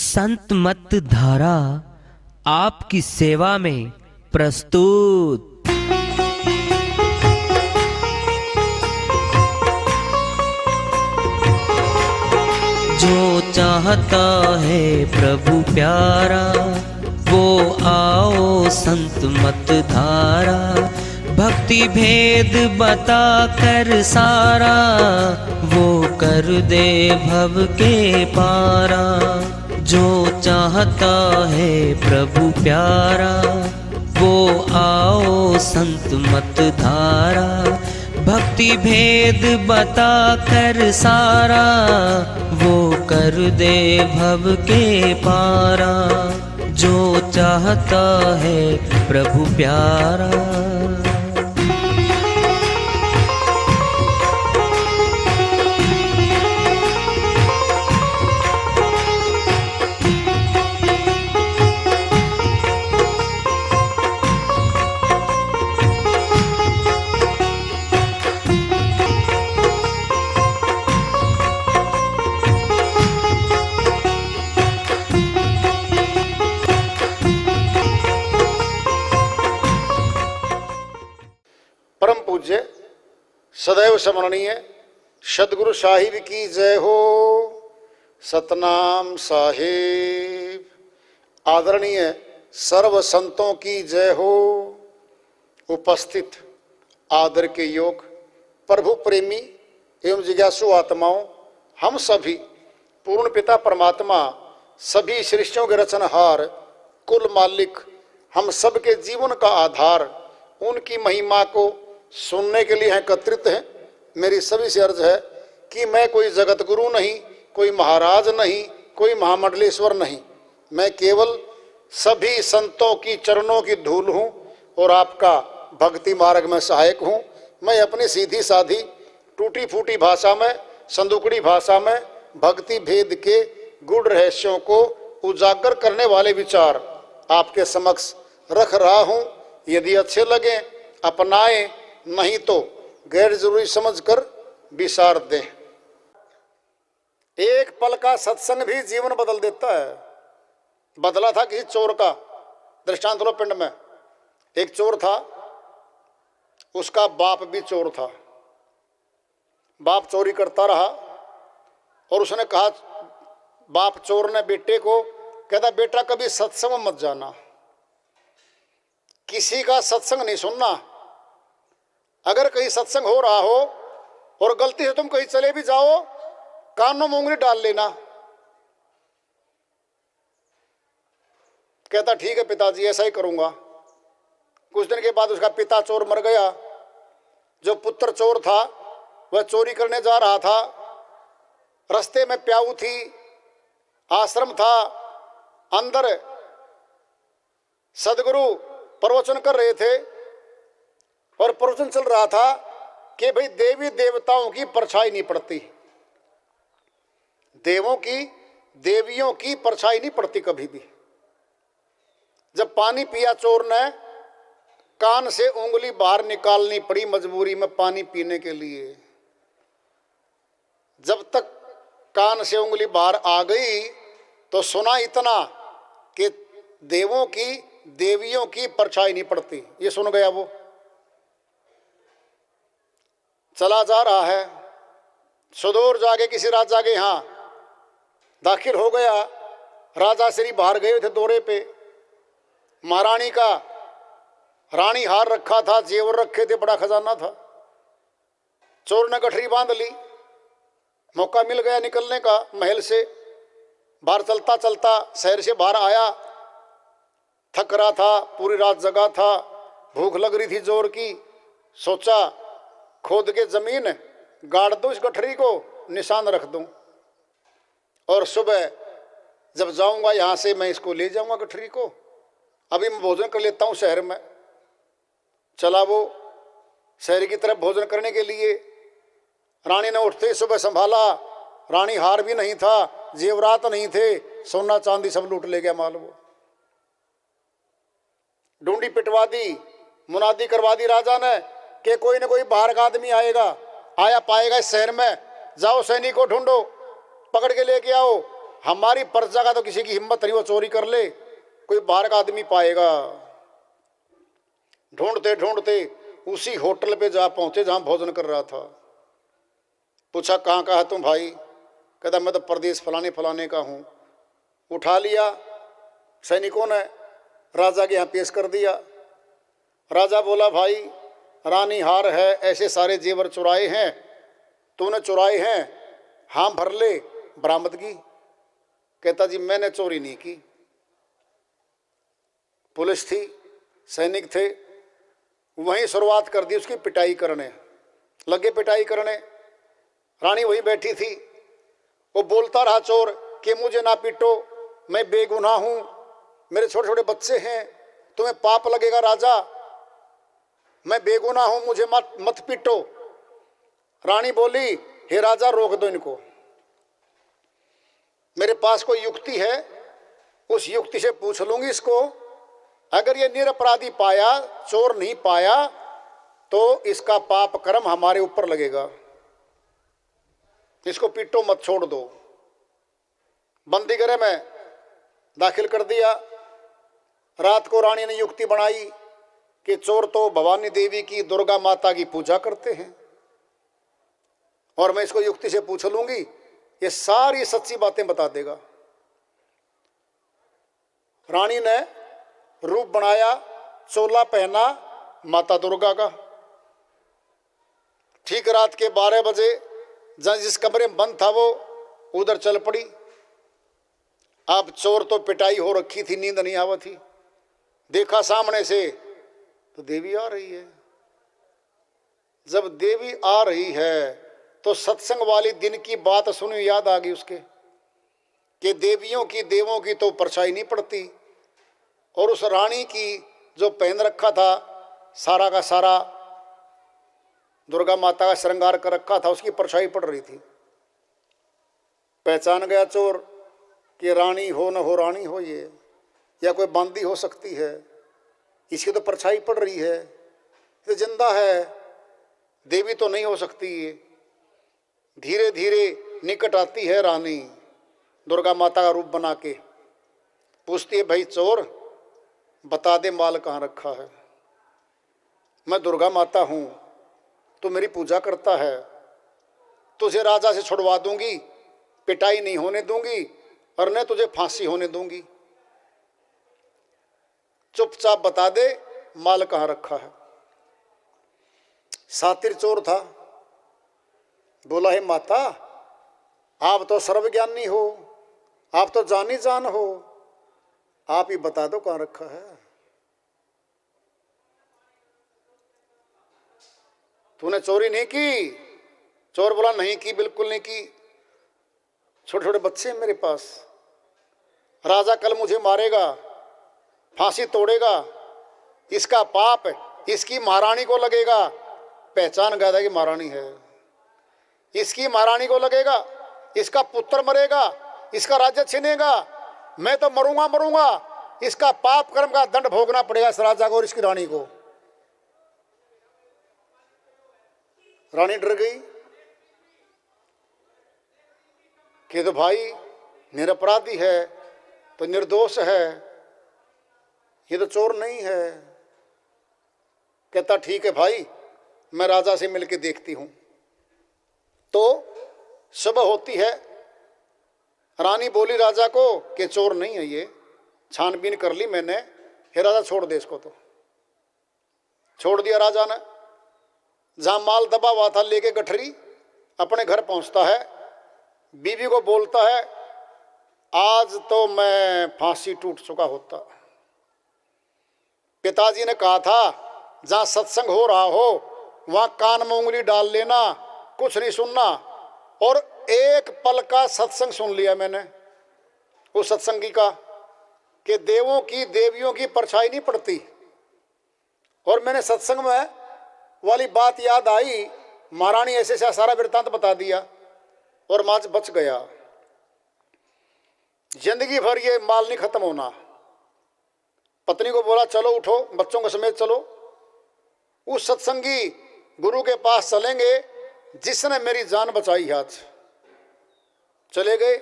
संत मत धारा आपकी सेवा में प्रस्तुत। जो चाहता है प्रभु प्यारा वो आओ संत मत धारा। भक्ति भेद बता कर सारा वो कर दे भव के पारा। जो चाहता है प्रभु प्यारा वो आओ संत मत धारा। भक्ति भेद बता कर सारा वो कर दे भव के पारा। जो चाहता है प्रभु प्यारा। परम पूज्य सदैव स्मरणीय सदगुरु साहिब की जय हो। सतनाम साहिब। आदरणीय सर्व संतों की जय हो। उपस्थित आदर के योग प्रभु प्रेमी एवं जिज्ञासु आत्माओं, हम सभी पूर्ण पिता परमात्मा सभी सृष्टियों के रचनहार कुल मालिक हम सबके जीवन का आधार उनकी महिमा को सुनने के लिए एकत्रित हैं। मेरी सभी से अर्ज है कि मैं कोई जगत गुरु नहीं, कोई महाराज नहीं, कोई महामंडलेश्वर नहीं। मैं केवल सभी संतों की चरणों की धूल हूँ और आपका भक्ति मार्ग में सहायक हूँ। मैं अपनी सीधी साधी टूटी फूटी भाषा में, संदुकड़ी भाषा में भक्ति भेद के गूढ़ रहस्यों को उजागर करने वाले विचार आपके समक्ष रख रहा हूँ। यदि अच्छे लगे अपनाएं, नहीं तो गैर जरूरी समझकर विसार दें। एक पल का सत्संग भी जीवन बदल देता है। बदला था किसी चोर का दृष्टांत लो। पिंड में एक चोर था, उसका बाप भी चोर था। बाप चोरी करता रहा और उसने कहा, बाप चोर ने बेटे को कहता, बेटा कभी सत्संग में मत जाना, किसी का सत्संग नहीं सुनना। अगर कहीं सत्संग हो रहा हो और गलती से तुम कहीं चले भी जाओ, कानों में उंगली डाल लेना। कहता ठीक है पिताजी, ऐसा ही करूंगा। कुछ दिन के बाद उसका पिता चोर मर गया। जो पुत्र चोर था वह चोरी करने जा रहा था। रास्ते में प्याऊ थी, आश्रम था, अंदर सदगुरु प्रवचन कर रहे थे और प्रवचन चल रहा था कि भाई देवी देवताओं की परछाई नहीं पड़ती, देवियों की परछाई नहीं पड़ती कभी भी। जब पानी पिया चोर ने, कान से उंगली बाहर निकालनी पड़ी मजबूरी में पानी पीने के लिए। जब तक कान से उंगली बाहर आ गई तो सुना इतना कि देवियों की परछाई नहीं पड़ती। ये सुन गया वो, चला जा रहा है। सुदूर जाके किसी राजा के यहाँ दाखिल हो गया। राजा श्री बाहर गए थे दौरे पे। महारानी का रानी हार रखा था, जेवर रखे थे, बड़ा खजाना था। चोर ने गठरी बांध ली। मौका मिल गया निकलने का महल से। बाहर चलता चलता शहर से बाहर आया। थक रहा था, पूरी रात जगा था, भूख लग रही थी जोर की। सोचा खोद के जमीन गाड़ दूं इस गठरी को, निशान रख दूं, और सुबह जब जाऊंगा यहाँ से मैं इसको ले जाऊंगा गठरी को। अभी मैं भोजन कर लेता हूँ शहर में। चला वो शहर की तरफ भोजन करने के लिए। रानी ने उठते ही सुबह संभाला। रानी हार भी नहीं था, जेवरात नहीं थे, सोना चांदी सब लूट ले गया माल। वो ढूंढी पिटवा दी, मुनादी करवा दी राजा ने कि कोई न कोई बाहर का आदमी आएगा, आया पाएगा इस शहर में। जाओ सैनिक को ढूंढो, पकड़ के लेके आओ। हमारी प्रजा का तो किसी की हिम्मत नहीं वो चोरी कर ले, कोई बाहर का आदमी पाएगा। ढूंढते ढूंढते उसी होटल पे जा पहुंचे जहां भोजन कर रहा था। पूछा कहाँ का है तुम भाई? कहता मैं तो प्रदेश फलाने फलाने का हूँ। उठा लिया सैनिकों ने, राजा के यहाँ पेश कर दिया। राजा बोला भाई रानी हार है, ऐसे सारे जेवर चुराए हैं, तूने चुराए हैं? हाँ भर ले, बरामदगी। कहता जी मैंने चोरी नहीं की। पुलिस थी, सैनिक थे, वहीं शुरुआत कर दी उसकी पिटाई करने, लगे पिटाई करने। रानी वहीं बैठी थी, वो बोलता रहा चोर कि मुझे ना पीटो, मैं बेगुनाह हूं, मेरे छोटे छोटे बच्चे हैं, तुम्हें पाप लगेगा राजा, मैं बेगुनाह हूं, मुझे मत पीटो। रानी बोली हे राजा रोक दो इनको, मेरे पास कोई युक्ति है, उस युक्ति से पूछ लूंगी इसको। अगर ये निरपराधी पाया, चोर नहीं पाया, तो इसका पाप कर्म हमारे ऊपर लगेगा, इसको पीटो मत, छोड़ दो। बंदी गृह में दाखिल कर दिया। रात को रानी ने युक्ति बनाई कि चोर तो भवानी देवी की, दुर्गा माता की पूजा करते हैं, और मैं इसको युक्ति से पूछ लूंगी, ये सारी सच्ची बातें बता देगा। रानी ने रूप बनाया, चोला पहना माता दुर्गा का। ठीक रात के 12 बजे जहां जिस कमरे में बंद था वो उधर चल पड़ी। अब चोर तो पिटाई हो रखी थी, नींद नहीं आवा थी। देखा सामने से तो देवी आ रही है। जब देवी आ रही है तो सत्संग वाली दिन की बात सुनी, याद आ गई उसके कि देवियों की देवों की तो परछाई नहीं पड़ती, और उस रानी की जो पहन रखा था सारा का सारा दुर्गा माता का श्रृंगार कर रखा था, उसकी परछाई पड़ रही थी। पहचान गया चोर कि रानी हो न हो, रानी हो ये, या कोई बांदी हो सकती है, इसकी तो परछाई पड़ रही है, ये जिंदा है, देवी तो नहीं हो सकती ये। धीरे धीरे निकट आती है रानी दुर्गा माता का रूप बना के, पूछती है भाई चोर बता दे माल कहाँ रखा है। मैं दुर्गा माता हूँ, तो मेरी पूजा करता है, तुझे राजा से छुड़वा दूंगी, पिटाई नहीं होने दूंगी, और न तुझे फांसी होने दूंगी, चुपचाप बता दे माल कहाँ रखा है। सातिर चोर था, बोला हे माता आप तो सर्वज्ञानी हो, आप तो जानी जान हो, आप ही बता दो कहाँ रखा है। तूने चोरी नहीं की? चोर बोला नहीं की, बिल्कुल नहीं की, छोटे छोटे बच्चे हैं मेरे पास, राजा कल मुझे मारेगा, फांसी तोड़ेगा, इसका पाप इसकी महारानी को लगेगा। पहचान गया था कि महारानी है, इसकी महारानी को लगेगा, इसका पुत्र मरेगा, इसका राज्य छिनेगा, मैं तो मरूंगा मरूंगा, इसका पाप कर्म का दंड भोगना पड़ेगा इस राजा को और इसकी रानी को। रानी डर गई कि तो भाई निरपराधी है, तो निर्दोष है, ये तो चोर नहीं है। कहता ठीक है भाई, मैं राजा से मिलके देखती हूं। तो सुबह होती है, रानी बोली राजा को कि चोर नहीं है ये, छानबीन कर ली मैंने, हे राजा छोड़ दे इसको। तो छोड़ दिया राजा ने। जहां माल दबा हुआ था लेके गठरी अपने घर पहुंचता है, बीवी को बोलता है आज तो मैं फांसी टूट चुका होता। पिताजी ने कहा था जहां सत्संग हो रहा हो वहां कान में उंगली डाल लेना, कुछ नहीं सुनना, और एक पल का सत्संग सुन लिया मैंने उस सत्संगी का कि देवों की देवियों की परछाई नहीं पड़ती, और मैंने सत्संग में वाली बात याद आई, महारानी ऐसे से सारा वृत्तांत बता दिया और माज बच गया। जिंदगी भर ये माल नहीं खत्म होना। पत्नी को बोला चलो उठो, बच्चों के समेत चलो, उस सत्संगी गुरु के पास चलेंगे जिसने मेरी जान बचाई। आज चले गए,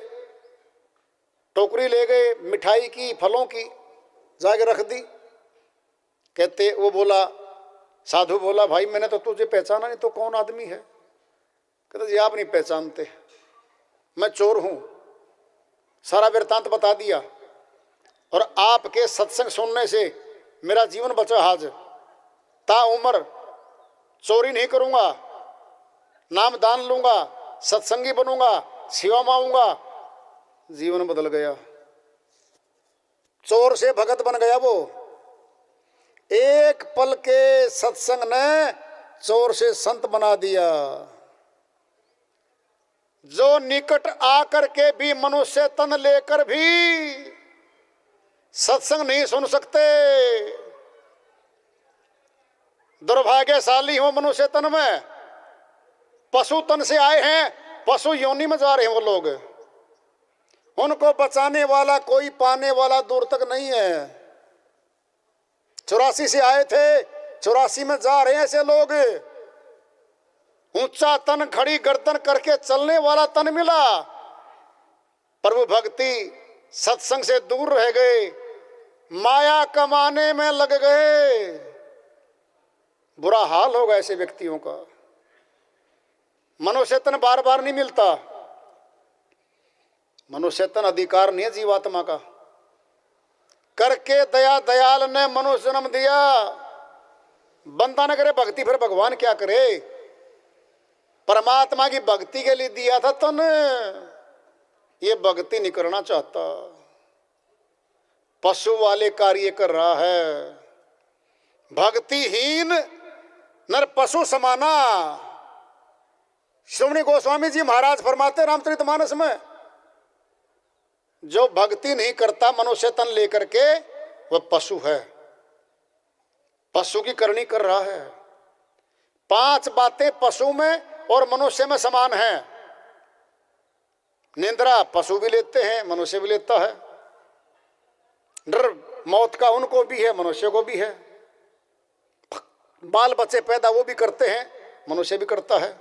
टोकरी ले गए मिठाई की, फलों की, जाके रख दी। कहते वो बोला, साधु बोला, भाई मैंने तो तुझे पहचाना नहीं, तो कौन आदमी है? कहते जी आप नहीं पहचानते, मैं चोर हूं। सारा वृत्तांत बता दिया। और आपके सत्संग सुनने से मेरा जीवन बचा आज, ता उम्र चोरी नहीं करूंगा, नाम दान लूंगा, सत्संगी बनूंगा, सेवा में आऊंगा। जीवन बदल गया, चोर से भगत बन गया वो। एक पल के सत्संग ने चोर से संत बना दिया। जो निकट आकर के भी मनुष्य तन लेकर भी सत्संग नहीं सुन सकते, दुर्भाग्यशाली हो मनुष्य तन में। पशु तन से आए हैं, पशु योनि में जा रहे हैं वो लोग। उनको बचाने वाला, कोई पाने वाला दूर तक नहीं है। 84 से आए थे, 84 में जा रहे हैं ऐसे लोग। ऊंचा तन, खड़ी गर्दन करके चलने वाला तन मिला। प्रभु भक्ति सत्संग से दूर रह गए, माया कमाने में लग गए। बुरा हाल होगा ऐसे व्यक्तियों का। मनुष्य तन बार बार नहीं मिलता। मनुष्य तन अधिकार नहीं है जीवात्मा का। करके दया दयाल ने मनुष्य जन्म दिया। बंदा न करे भक्ति, फिर भगवान क्या करे? परमात्मा की भक्ति के लिए दिया था तन, ये भक्ति नहीं करना चाहता, पशु वाले कार्य कर रहा है। भक्तिहीन नर पशु समाना। श्रोमणी गोस्वामी जी महाराज फरमाते रामचरितमानस में, जो भक्ति नहीं करता मनुष्य तन लेकर के, वह पशु है, पशु की करनी कर रहा है। 5 बातें पशु में और मनुष्य में समान है। निंद्रा पशु भी लेते हैं, मनुष्य भी लेता है। डर मौत का उनको भी है, मनुष्य को भी है। बाल बच्चे पैदा वो भी करते हैं, मनुष्य भी करता है।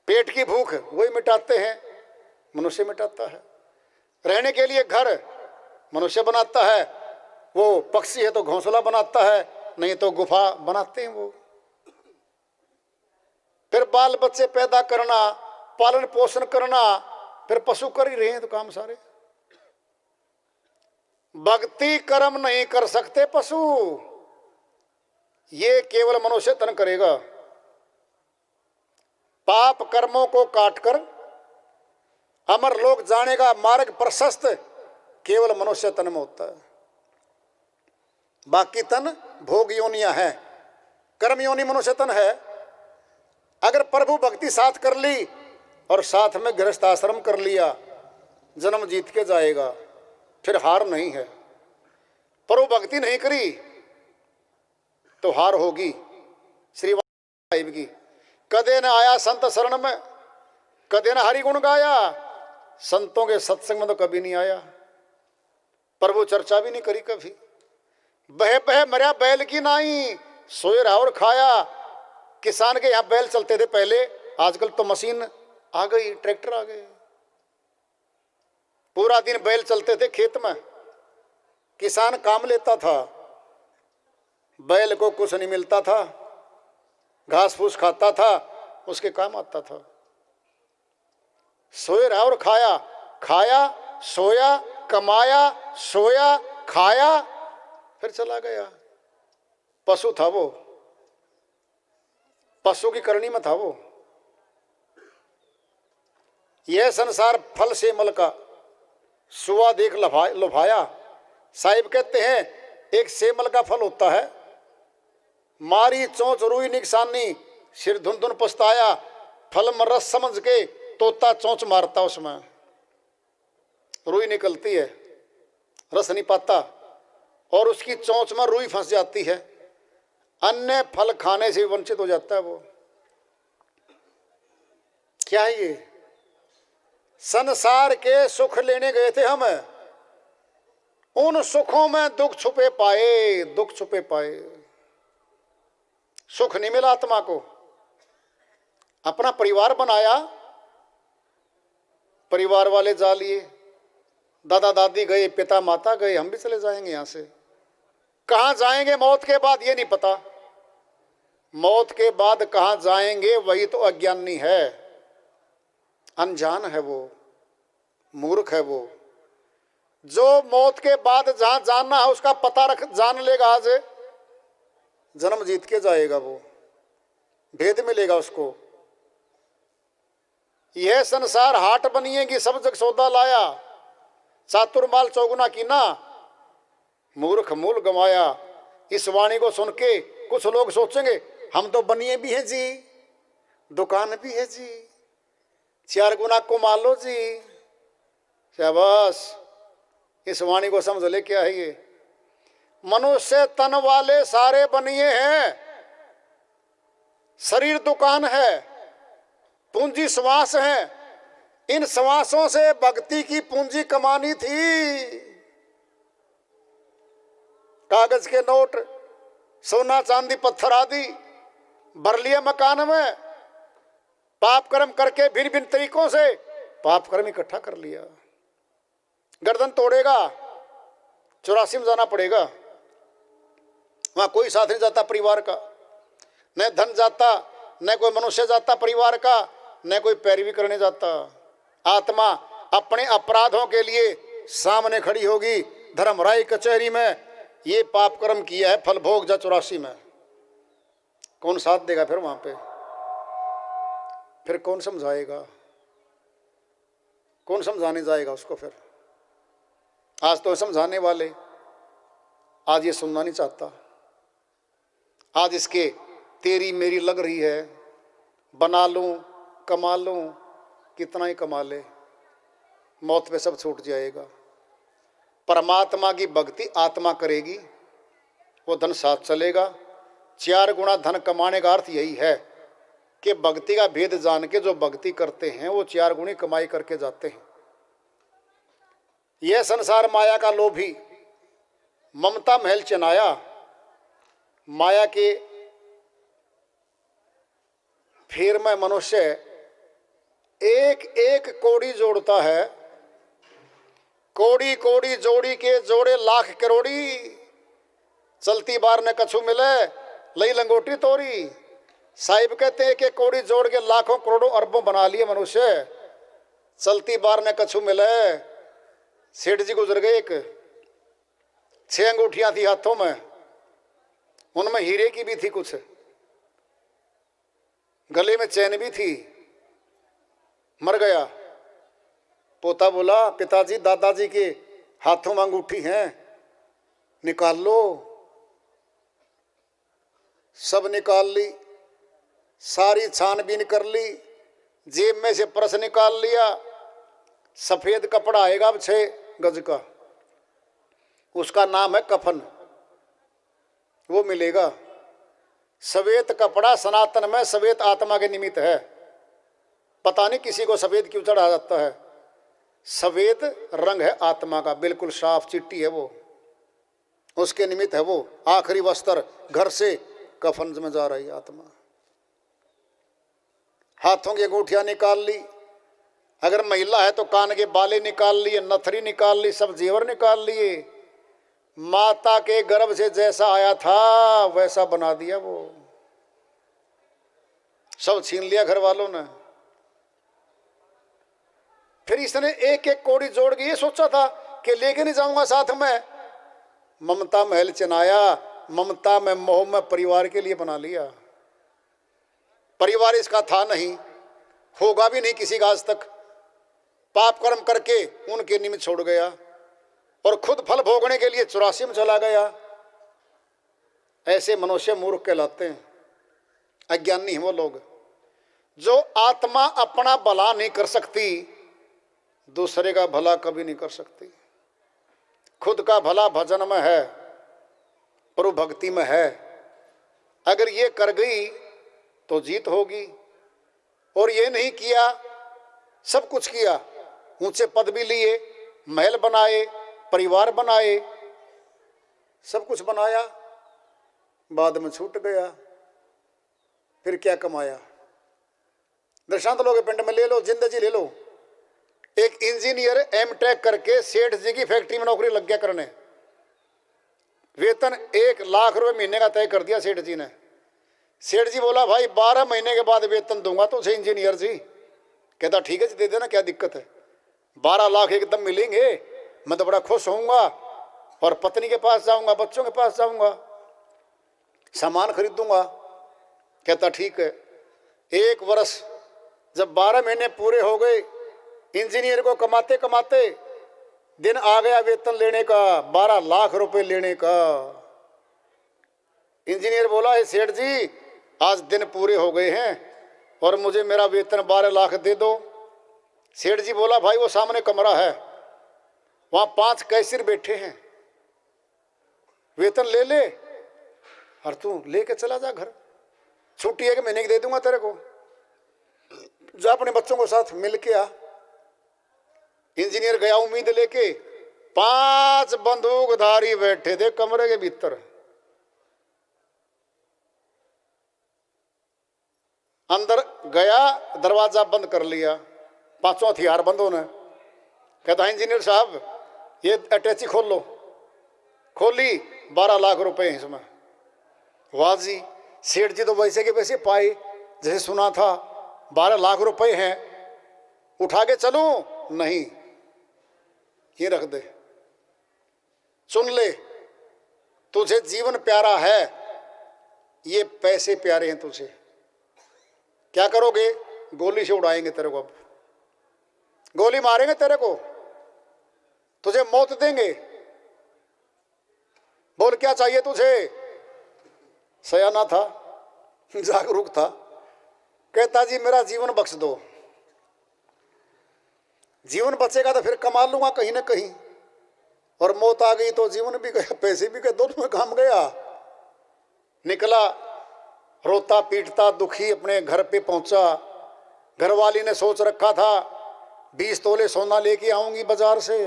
पेट की भूख वही मिटाते हैं, मनुष्य मिटाता है। रहने के लिए घर मनुष्य बनाता है, वो पक्षी है तो घोंसला बनाता है, नहीं तो गुफा बनाते हैं वो। फिर बाल बच्चे पैदा करना, पालन पोषण करना, फिर पशु कर ही रहे हैं तो काम सारे। भक्ति कर्म नहीं कर सकते पशु, ये केवल मनुष्य तन करेगा। पाप कर्मों को काटकर अमर लोक जाने का मार्ग प्रशस्त केवल मनुष्य तन में होता है। बाकी तन भोग योनियां हैं, कर्म योनि मनुष्य तन है। अगर प्रभु भक्ति साथ कर ली और साथ में गृहस्थ आश्रम कर लिया, जन्म जीत के जाएगा, फिर हार नहीं है। प्रभु भक्ति नहीं करी तो हार होगी। श्री साहिब की कदे न आया संत शरण में, कदे न हरि गुण गाया, संतों के सत्संग में तो कभी नहीं आया। प्रभु चर्चा भी नहीं करी कभी। बह बह मरिया बैल की नाई, सोए रहा और खाया। किसान के यहाँ बैल चलते थे पहले, आजकल तो मशीन आ गई, ट्रैक्टर आ गए। पूरा दिन बैल चलते थे खेत में, किसान काम लेता था, बैल को कुछ नहीं मिलता था, घास फूस खाता था, उसके काम आता था। सोए रहा और खाया, खाया सोया, कमाया सोया खाया, फिर चला गया। पशु था वो, पशु की करनी में था वो। यह संसार फल से मल का, सुआ देख लुभाया। साहिब कहते हैं एक सेमल का फल होता है, मारी चोंच रुई निकसानी, सिर धुन धुन पछताया। फल में रस समझ के तोता चोंच मारता, उसमें रुई निकलती है, रस नहीं पाता, और उसकी चोंच में रुई फंस जाती है, अन्य फल खाने से वंचित हो जाता है वो। क्या है ये? संसार के सुख लेने गए थे हम, उन सुखों में दुख छुपे पाए, दुख छुपे पाए। सुख नहीं मिला आत्मा को। अपना परिवार बनाया, परिवार वाले जा लिए, दादा दादी गए, पिता माता गए, हम भी चले जाएंगे यहाँ से। कहाँ जाएंगे मौत के बाद ये नहीं पता। मौत के बाद कहाँ जाएंगे वही तो अज्ञानी है, अनजान है वो, मूर्ख है वो। जो मौत के बाद जहां जानना है उसका पता जान लेगा, आज जन्म जीत के जाएगा, वो भेद मिलेगा उसको। यह संसार हाट बनिएगी, सब जग सौदा लाया, चातुर्माल चौगुना कीना, मूर्ख मूल गंवाया। इस वाणी को सुन के कुछ लोग सोचेंगे हम तो बनिए भी हैं जी, दुकान भी है जी, 4 गुना कमा लो जी। शाबाश, इस वाणी को समझ ले, क्या है ये? मनुष्य तन वाले सारे बनिए हैं, शरीर दुकान है, पूंजी श्वास है। इन श्वासों से भक्ति की पूंजी कमानी थी। कागज के नोट, सोना चांदी पत्थर आदि भर लिए मकान में। पाप कर्म करके भिन्न भिन्न तरीकों से पाप कर्म इकट्ठा कर लिया। गर्दन तोड़ेगा, 84 में जाना पड़ेगा। वहां कोई साथ नहीं जाता परिवार का, न धन जाता, न कोई मनुष्य जाता परिवार का, न कोई पैरवी करने जाता। आत्मा अपने अपराधों के लिए सामने खड़ी होगी धर्मराय कचहरी में। ये पाप कर्म किया है, फल भोग जा 84 में। कौन साथ देगा फिर वहां पे? फिर कौन समझाएगा? कौन समझाने जाएगा उसको फिर? आज तो समझाने वाले, आज ये सुनना नहीं चाहता। आज इसके तेरी मेरी लग रही है, बना लूं, कमा लूं, कितना ही कमा ले, मौत पे सब छूट जाएगा। परमात्मा की भक्ति आत्मा करेगी, वो धन साथ चलेगा। 4 गुना धन कमाने का अर्थ यही है कि भक्ति का भेद जान के जो भक्ति करते हैं वो 4 गुनी कमाई करके जाते हैं। यह संसार माया का लोभी, ममता महल चनाया। माया के फेर में मनुष्य एक एक कौड़ी जोड़ता है। कौड़ी कौड़ी जोड़ी के जोड़े लाख करोड़ी, चलती बार ने कछु मिले लई लंगोटी तोरी। साहिब कहते हैं कि कौड़ी जोड़ के लाखों करोड़ों अरबों बना लिए मनुष्य, चलती बार ने कछु मिले। सेठ जी गुजर गए, एक 6 अंगूठियां थी हाथों में, उनमें हीरे की भी थी, कुछ गले में चैन भी थी। मर गया। पोता बोला, पिताजी दादाजी के हाथों में अंगूठी है, निकाल लो। सब निकाल ली, सारी छानबीन कर ली, जेब में से पर्स निकाल लिया। सफेद कपड़ा आएगा अब 6 गज का, उसका नाम है कफन, वो मिलेगा। सफेद कपड़ा सनातन में सफेद आत्मा के निमित्त है। पता नहीं किसी को सफेद क्यों चढ़ा जाता है। सफेद रंग है आत्मा का, बिल्कुल साफ चिट्टी है वो, उसके निमित्त है वो। आखिरी वस्त्र घर से कफन में जा रही आत्मा। हाथों की अंगूठियां निकाल ली, अगर महिला है तो कान के बाले निकाल लिए, नथरी निकाल ली, सब जेवर निकाल लिए। माता के गर्भ से जैसा आया था वैसा बना दिया वो, सब छीन लिया घर वालों ने। फिर इसने एक एक कौड़ी जोड़ के ये सोचा था कि लेके नहीं जाऊंगा साथ में। ममता महल चनाया, ममता में मोह में परिवार के लिए बना लिया। परिवार इसका था नहीं, होगा भी नहीं किसी का आज तक। पाप कर्म करके उनके निमित्त छोड़ गया और खुद फल भोगने के लिए 84 में चला गया। ऐसे मनुष्य मूर्ख कहलाते हैं, अज्ञानी हैं वो लोग। जो आत्मा अपना भला नहीं कर सकती, दूसरे का भला कभी नहीं कर सकती। खुद का भला भजन में है, प्रभु भक्ति में है। अगर ये कर गई तो जीत होगी। और ये नहीं किया, सब कुछ किया, ऊंचे पद भी लिए, महल बनाए, परिवार बनाए, सब कुछ बनाया, बाद में छूट गया, फिर क्या कमाया? दृष्टांत लोगे पिंड में ले लो, जिंदगी ले लो। एक इंजीनियर एमटेक करके सेठ जी की फैक्ट्री में नौकरी लग गया करने। वेतन 1 लाख रुपए महीने का तय कर दिया सेठ जी ने। सेठ जी बोला भाई 12 महीने के बाद वेतन दूंगा तुझे इंजीनियर जी। कहता ठीक है जी दे देना, क्या दिक्कत है। 12 लाख एकदम मिलेंगे, मैं तो बड़ा खुश होऊंगा और पत्नी के पास जाऊंगा, बच्चों के पास जाऊंगा, सामान खरीदूंगा। कहता ठीक है। 1 वर्ष जब 12 महीने पूरे हो गए, इंजीनियर को कमाते कमाते दिन आ गया वेतन लेने का, 12 लाख रुपए लेने का। इंजीनियर बोला हे सेठ जी आज दिन पूरे हो गए हैं और मुझे मेरा वेतन 12 लाख दे दो। सेठ जी बोला भाई वो सामने कमरा है, वहां 5 कैशियर बैठे हैं, वेतन ले ले और तू लेके चला जा घर। छुट्टी 1 महीने की दे दूंगा तेरे को, जा अपने बच्चों को साथ मिल के आ। इंजीनियर गया उम्मीद लेके, 5 बंदूकधारी बैठे थे कमरे के भीतर। अंदर गया, दरवाजा बंद कर लिया, 5 हथियार बंदों ने। कहता इंजीनियर साहब ये अटैची खोल लो। खोली, 12 लाख रुपए हैं इसमें। वाह जी, सेठ जी तो वैसे के वैसे पाए जैसे सुना था 12 लाख रुपए हैं। उठा के चलूं? नहीं, ये रख दे। सुन ले, तुझे जीवन प्यारा है, ये पैसे प्यारे हैं तुझे। क्या करोगे? गोली से उड़ाएंगे तेरे को, अब गोली मारेंगे तेरे को, तुझे मौत देंगे। बोल क्या चाहिए तुझे? सयाना था, जागरूक था। कहता जी मेरा जीवन बख्श दो। जीवन बचेगा तो फिर कमा लूंगा कहीं ना कहीं, और मौत आ गई तो जीवन भी गया, पैसे भी गए, दोनों में काम गया। निकला रोता पीटता दुखी अपने घर पे पहुंचा। घरवाली ने सोच रखा था 20 तोले सोना लेके आऊंगी बाजार से,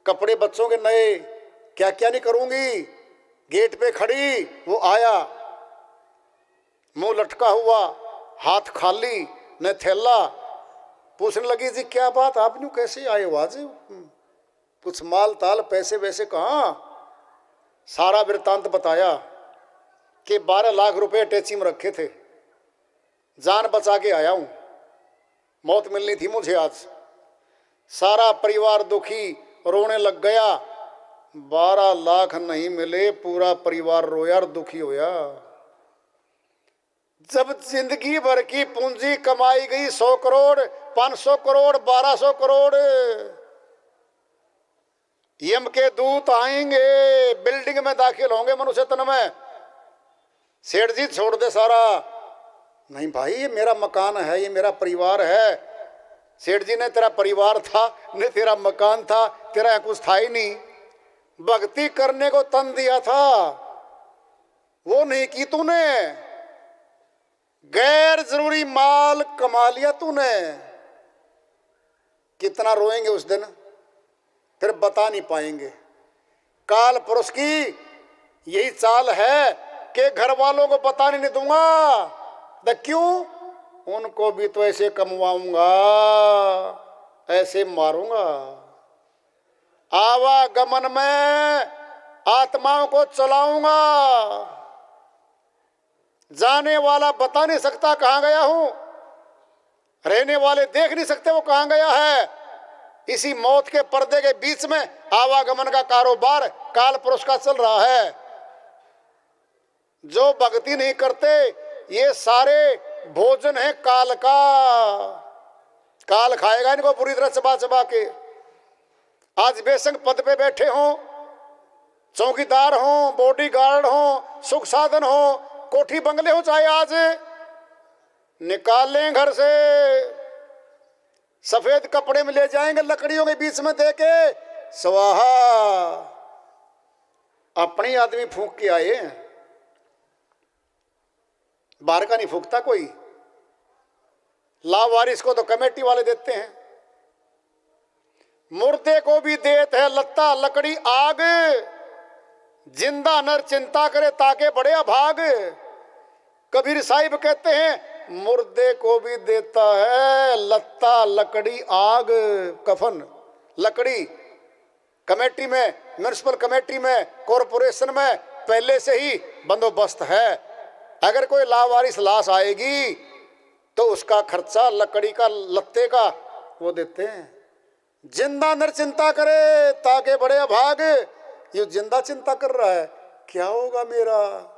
कपड़े बच्चों के नए, क्या क्या नहीं करूंगी। गेट पे खड़ी, वो आया, मुंह लटका हुआ, हाथ खाली, न थैला। पूछने लगी जी क्या बात, आप यूं कैसे आए हो आज? कुछ माल ताल पैसे वैसे कहाँ? सारा वृत्तांत बताया कि 12 लाख रुपए अटैची में रखे थे, जान बचा के आया हूं, मौत मिलनी थी मुझे आज। सारा परिवार दुखी, रोने लग गया। 12 लाख नहीं मिले, पूरा परिवार रोया और दुखी होया। जब जिंदगी भर की पूंजी कमाई गई 100 करोड़, 500 करोड़, 1200 करोड़, यम के दूत आएंगे, बिल्डिंग में दाखिल होंगे मनुष्य तन में। सेठ जी छोड़ दे सारा। नहीं भाई ये मेरा मकान है, ये मेरा परिवार है। सेठ जी ने तेरा परिवार था न तेरा मकान था, तेरा कुछ था ही नहीं। भक्ति करने को तन दिया था, वो नहीं की तूने। गैर जरूरी माल कमा लिया तूने। कितना रोएंगे उस दिन, फिर बता नहीं पाएंगे। काल पुरुष की यही चाल है कि घर वालों को बताने नहीं दूंगा। तो क्यों? उनको भी तो ऐसे कमवाऊंगा, ऐसे मारूंगा। आवागमन में आत्माओं को चलाऊंगा। जाने वाला बता नहीं सकता कहां गया हूं, रहने वाले देख नहीं सकते वो कहां गया है। इसी मौत के पर्दे के बीच में आवागमन का कारोबार काल पुरुष का चल रहा है। जो भक्ति नहीं करते ये सारे भोजन है काल का। काल खाएगा इनको पूरी तरह चबा चबा के। आज बेशक पद पे बैठे हों, चौकीदार हों, बॉडीगार्ड हों, सुख साधन हो, कोठी बंगले हो, चाहे आज निकाल लें घर से, सफेद कपड़े में ले जाएंगे, लकड़ियों के बीच में देके स्वाहा। अपनी आदमी फूंक के आए, बाहर का नहीं फूकता कोई। लावारिस को तो कमेटी वाले देते हैं। मुर्दे को भी देते हैं लत्ता लकड़ी आग, जिंदा नर चिंता करे ताके बड़े अभाग। कबीर साहिब कहते हैं मुर्दे को भी देता है लत्ता, लकड़ी, आग, कफन। लकड़ी कमेटी में, म्युनिसिपल कमेटी में, कॉरपोरेशन में पहले से ही बंदोबस्त है। अगर कोई लावारिस लाश आएगी तो उसका खर्चा लकड़ी का, लत्ते का वो देते हैं। जिंदा नर चिंता करे ताके बड़े अभाग, ये जिंदा चिंता कर रहा है क्या होगा मेरा।